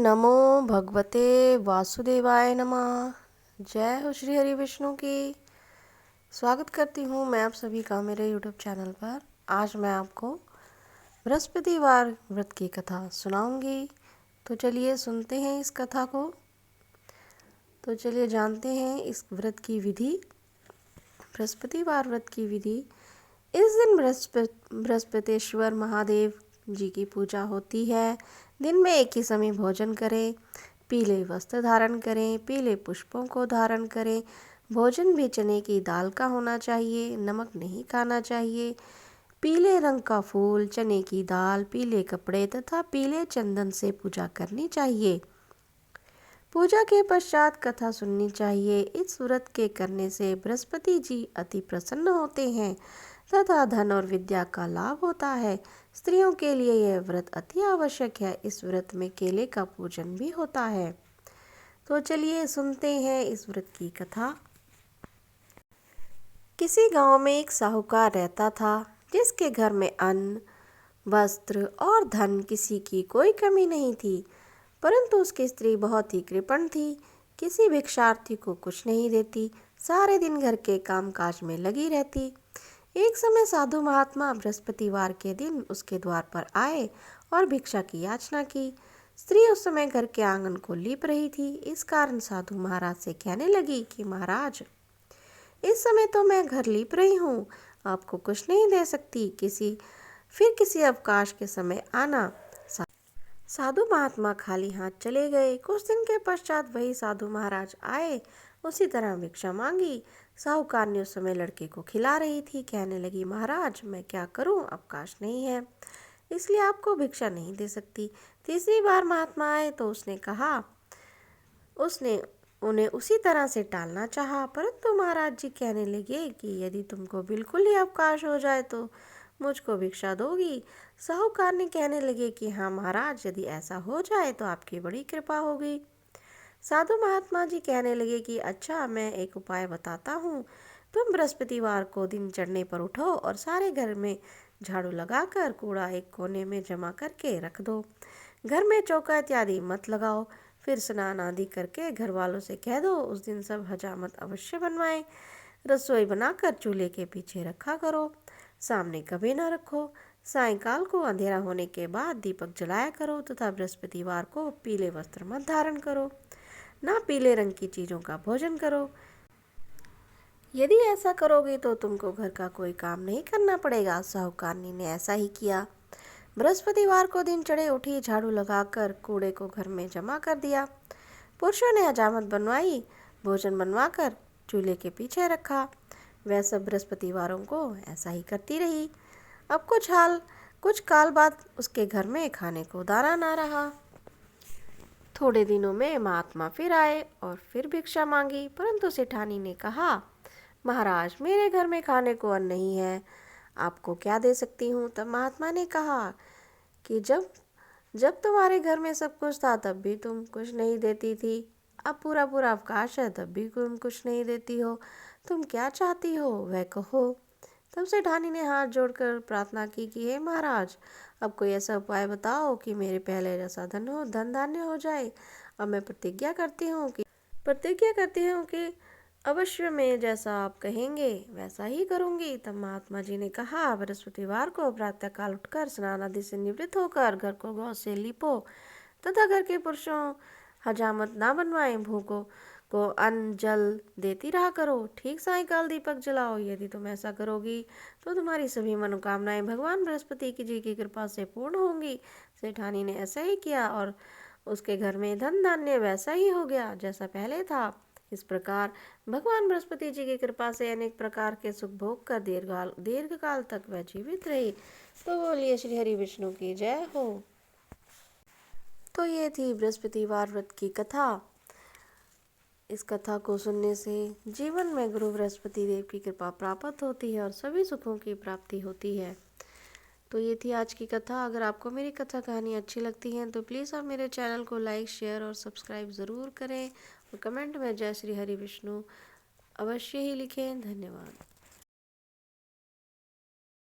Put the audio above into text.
नमो भगवते वासुदेवाय नमः। जय हो श्री हरि विष्णु की। स्वागत करती हूँ मैं आप सभी का मेरे यूट्यूब चैनल पर। आज मैं आपको बृहस्पतिवार व्रत की कथा सुनाऊंगी। तो चलिए सुनते हैं इस कथा को। तो चलिए जानते हैं इस व्रत की विधि। बृहस्पतिवार व्रत की विधि। इस दिन बृहस्पतिश्वर महादेव जी की पूजा होती है। दिन में एक ही समय भोजन करें, पीले वस्त्र धारण करें, पीले पुष्पों को धारण करें। भोजन भी चने की दाल का होना चाहिए, नमक नहीं खाना चाहिए। पीले रंग का फूल, चने की दाल, पीले कपड़े तथा पीले चंदन से पूजा करनी चाहिए। पूजा के पश्चात कथा सुननी चाहिए। इस व्रत के करने से बृहस्पति जी अति प्रसन्न होते हैं तथा धन और विद्या का लाभ होता है। स्त्रियों के लिए यह व्रत अति आवश्यक है। इस व्रत में केले का पूजन भी होता है। तो चलिए सुनते हैं इस व्रत की कथा। किसी गांव में एक साहूकार रहता था, जिसके घर में अन्न, वस्त्र और धन किसी की कोई कमी नहीं थी। परंतु उसकी स्त्री बहुत ही कृपण थी, किसी भिक्षार्थी को कुछ नहीं देती, सारे दिन घर के कामकाज में लगी रहती। एक समय साधु महात्मा बृहस्पतिवार के दिन उसके द्वार पर आए और भिक्षा की याचना की। स्त्री उस समय घर के आंगन को लीप रही थी। इस कारण साधु महाराज से कहने लगी कि महाराज, इस समय तो मैं घर लीप रही हूँ, आपको कुछ नहीं दे सकती। किसी अवकाश के समय आना। साधु महात्मा खाली हाथ चले गए। कुछ दिन के पश्चात वही साधु महाराज आए, उसी तरह भिक्षा मांगी। साहूकार ने उस समय लड़के को खिला रही थी। कहने लगी, महाराज मैं क्या करूं, अवकाश नहीं है, इसलिए आपको भिक्षा नहीं दे सकती। तीसरी बार महात्मा आए तो उसने उन्हें उसी तरह से टालना चाहा, परंतु महाराज जी कहने लगे कि यदि तुमको बिल्कुल ही अवकाश हो जाए तो मुझको भिक्षा दोगी। साहूकार ने कहने लगे कि हाँ महाराज, यदि ऐसा हो जाए तो आपकी बड़ी कृपा होगी। साधु महात्मा जी कहने लगे कि अच्छा, मैं एक उपाय बताता हूँ। तुम बृहस्पतिवार को दिन चढ़ने पर उठो और सारे घर में झाड़ू लगाकर कूड़ा एक कोने में जमा करके रख दो। घर में चौका इत्यादि मत लगाओ। फिर स्नान आदि करके घर वालों से कह दो उस दिन सब हजामत अवश्य बनवाएं। रसोई बनाकर चूल्हे के पीछे रखा करो, सामने कभी न रखो। सायंकाल को अंधेरा होने के बाद दीपक जलाया करो तथा बृहस्पतिवार को पीले वस्त्र मत धारण करो, ना पीले रंग की चीज़ों का भोजन करो। यदि ऐसा करोगे तो तुमको घर का कोई काम नहीं करना पड़ेगा। साहूकारनी ने ऐसा ही किया। बृहस्पतिवार को दिन चढ़े उठी, झाड़ू लगाकर कूड़े को घर में जमा कर दिया। पुरुषों ने हजामत बनवाई, भोजन बनवाकर चूल्हे के पीछे रखा। वह सब बृहस्पतिवारों को ऐसा ही करती रही। अब कुछ काल बाद उसके घर में खाने को दाना ना रहा। थोड़े दिनों में महात्मा फिर आए और फिर भिक्षा मांगी, परंतु सेठानी ने कहा, महाराज मेरे घर में खाने को अन्न नहीं है, आपको क्या दे सकती हूँ। तब महात्मा ने कहा कि जब जब तुम्हारे घर में सब कुछ था तब भी तुम कुछ नहीं देती थी, अब पूरा पूरा अवकाश है तब भी तुम कुछ नहीं देती हो। तुम क्या चाहती हो वह कहो। तब सेठानी ने हाथ जोड़कर प्रार्थना की कि हे महाराज, अब कोई ऐसा उपाय बताओ कि मेरे पहले जैसा धन धान्य हो जाए। अब मैं प्रतिज्ञा करती हूँ कि अवश्य मैं जैसा आप कहेंगे वैसा ही करूँगी। तब महात्मा जी ने कहा, बृहस्पतिवार को प्रातःकाल उठकर स्नान आदि से निवृत्त होकर घर को गौ से लीपो तथा घर के पुरुषों हजामत ना बनवाएं। भूखों को अन्न जल देती रहा करो। ठीक सायंकाल दीपक जलाओ। यदि तुम ऐसा करोगी तो तुम्हारी सभी मनोकामनाएं भगवान बृहस्पति जी की कृपा से पूर्ण होंगी। सेठानी ने ऐसा ही किया और उसके घर में धन धान्य वैसा ही हो गया जैसा पहले था। इस प्रकार भगवान बृहस्पति जी की कृपा से अनेक प्रकार के सुख भोग कर दीर्घ काल तक वह जीवित रही। तो बोलिए श्री हरि विष्णु की जय हो। तो ये थी बृहस्पतिवार व्रत की कथा। इस कथा को सुनने से जीवन में गुरु बृहस्पति देव की कृपा प्राप्त होती है और सभी सुखों की प्राप्ति होती है। तो ये थी आज की कथा। अगर आपको मेरी कथा कहानी अच्छी लगती है तो प्लीज़ आप मेरे चैनल को लाइक, शेयर और सब्सक्राइब ज़रूर करें और कमेंट में जय श्री हरि विष्णु अवश्य ही लिखें। धन्यवाद।